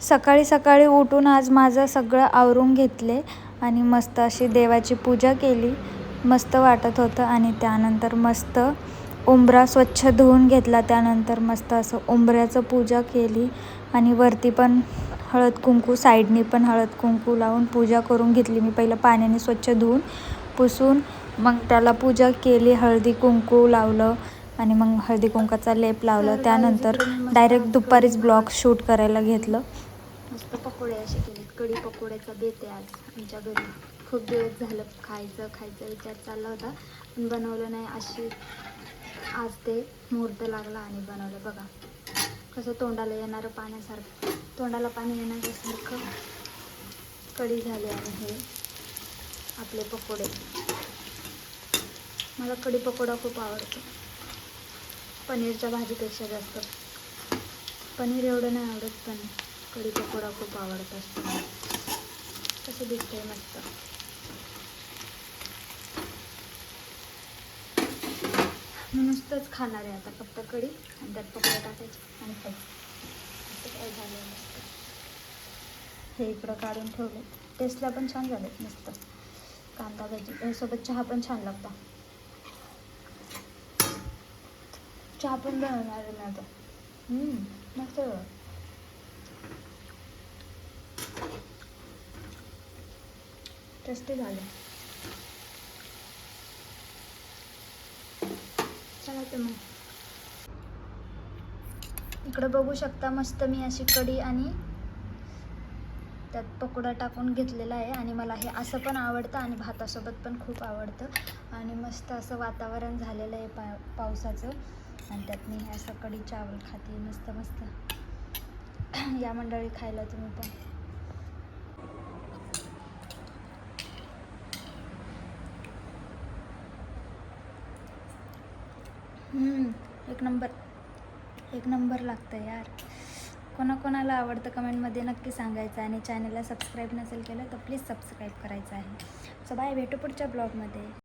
सकाळी सकाळी उठून आज माझं सगळं आवरून घेतले आणि मस्त अशी देवाची पूजा केली. मस्त वाटत होतं. आणि त्यानंतर मस्त उंबरा स्वच्छ धुवून घेतला. त्यानंतर मस्त असं उंबऱ्याचं पूजा केली आणि वरती पण हळद कुंकू, साईडनी पण हळद कुंकू लावून पूजा करून घेतली. मी पहिलं पाण्याने स्वच्छ धुवून पुसून मग त्याला पूजा केली, हळदी कुंकू लावलं आणि मग हळदी कुंकाचा लेप लावलं. त्यानंतर डायरेक्ट दुपारीच ब्लॉग शूट करायला घेतलं. मस्त पकोडे असे केलेत. कढी पकोड्याचा बेत आहे आज आमच्या घरी. खूप दिवस झालं खायचा विचार चालला होता पण बनवलं नाही. अशी आज ते मुहूर्त लागला आणि बनवलं. बघा कसं तोंडाला येणारं पाण्यासारखं, तोंडाला पाणी येण्यासारखं कढी झाली. आणि हे आपले पकोडे. मला कढी पकोडा खूप आवडतो, पनीरच्या भाजीपेक्षा जास्त. पनीर एवढं नाही आवडत पण कढी पकोडा खूप आवडत असतो. कसं दिसतंय मस्त. मी नुसतंच खाणार आहे आता, फक्त कढी आणि त्यात पकोडा टाकायचे आणि खायचं. असं काय झालं मस्त. हे इकडं काढून ठेवलं. टेस्टला पण छान झालेत मस्त. कांदा भजी सोबत चहा पण छान लागतो. चहा पण बनवणार आहे मी आता. मस्त टेस्टी झालं. चला तर मग इकडं बघू शकता मस्त मी अशी कढी आणि त्यात पकोडा टाकून घेतलेला आहे. आणि मला हे असं पण आवडतं आणि भातासोबत पण खूप आवडतं. आणि मस्त असं वातावरण झालेलं आहे पावसाचं आणि त्यात मी हे असं कढी चावल खाते मस्त मस्त. या मंडळी खायला तुम्ही पण. एक नंबर लागतं यार. कोणाकोणाला आवडतं कमेंटमध्ये नक्की सांगायचं. आणि चॅनलला सबस्क्राईब नसेल केलं तर प्लीज सबस्क्राईब करायचं आहे. सो बाय, भेटू पुढच्या ब्लॉगमध्ये.